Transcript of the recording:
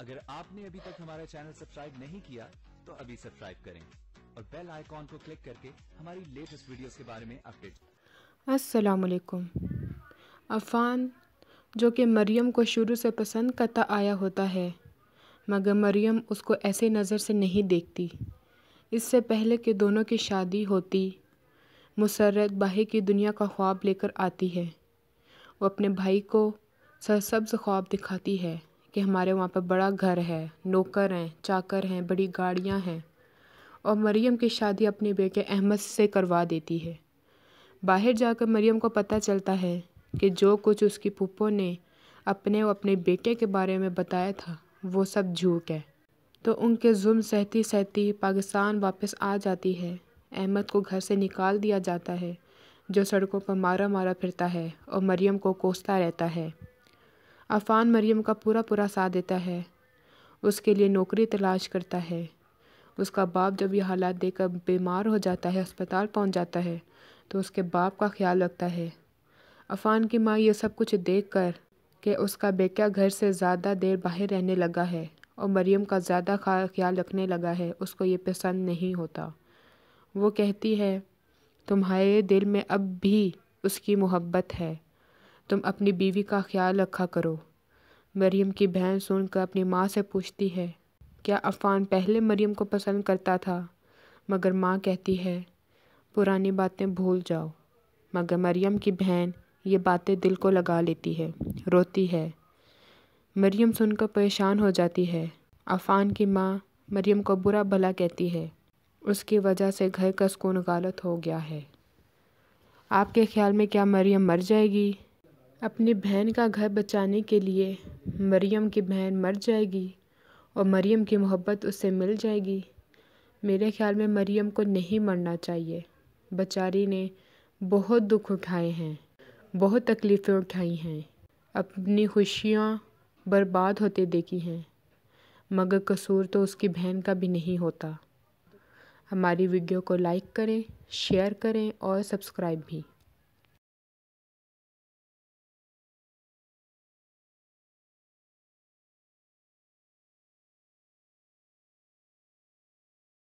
अगर आपने अभी तक हमारा चैनल सब्सक्राइब नहीं किया तो अभी सब्सक्राइब करें और बेल आइकॉन को क्लिक करके हमारी लेटेस्ट वीडियोस के बारे में अपडेट। अस्सलाम वालेकुम। अफ़ान जो कि मरियम को शुरू से पसंद करता आया होता है, मगर मरियम उसको ऐसे नज़र से नहीं देखती। इससे पहले कि दोनों की शादी होती, मुसर्रत बाहर की दुनिया का ख्वाब लेकर आती है। वो अपने भाई को सरसब्ज़ ख्वाब दिखाती है कि हमारे वहाँ पर बड़ा घर है, नौकर हैं, चाकर हैं, बड़ी गाड़ियाँ हैं, और मरियम की शादी अपने बेटे अहमद से करवा देती है। बाहर जाकर मरियम को पता चलता है कि जो कुछ उसकी फूफो ने अपने और अपने बेटे के बारे में बताया था वो सब झूठ है। तो उनके जुल्म सहती सहती पाकिस्तान वापस आ जाती है। अहमद को घर से निकाल दिया जाता है, जो सड़कों पर मारा मारा फिरता है और मरियम को कोसता रहता है। अफ़ान मरियम का पूरा साथ देता है, उसके लिए नौकरी तलाश करता है। उसका बाप जब ये हालात देखकर बीमार हो जाता है, अस्पताल पहुंच जाता है, तो उसके बाप का ख्याल रखता है। अफ़ान की माँ ये सब कुछ देखकर कि उसका बेटा घर से ज़्यादा देर बाहर रहने लगा है और मरियम का ज़्यादा ख्याल रखने लगा है, उसको ये पसंद नहीं होता। वो कहती है, तुम्हारे दिल में अब भी उसकी मोहब्बत है, तुम अपनी बीवी का ख्याल रखा करो। मरियम की बहन सुनकर अपनी माँ से पूछती है, क्या अफ़ान पहले मरियम को पसंद करता था? मगर माँ कहती है, पुरानी बातें भूल जाओ। मगर मरियम की बहन ये बातें दिल को लगा लेती है, रोती है। मरियम सुनकर परेशान हो जाती है। अफ़ान की माँ मरियम को बुरा भला कहती है, उसकी वजह से घर का सुकून गालत हो गया है। आपके ख्याल में क्या मरियम मर जाएगी? अपनी बहन का घर बचाने के लिए मरियम की बहन मर जाएगी और मरियम की मोहब्बत उससे मिल जाएगी? मेरे ख्याल में मरियम को नहीं मरना चाहिए। बेचारी ने बहुत दुख उठाए हैं, बहुत तकलीफ़ें उठाई हैं, अपनी खुशियाँ बर्बाद होते देखी हैं, मगर कसूर तो उसकी बहन का भी नहीं होता। हमारी वीडियो को लाइक करें, शेयर करें और सब्सक्राइब भी।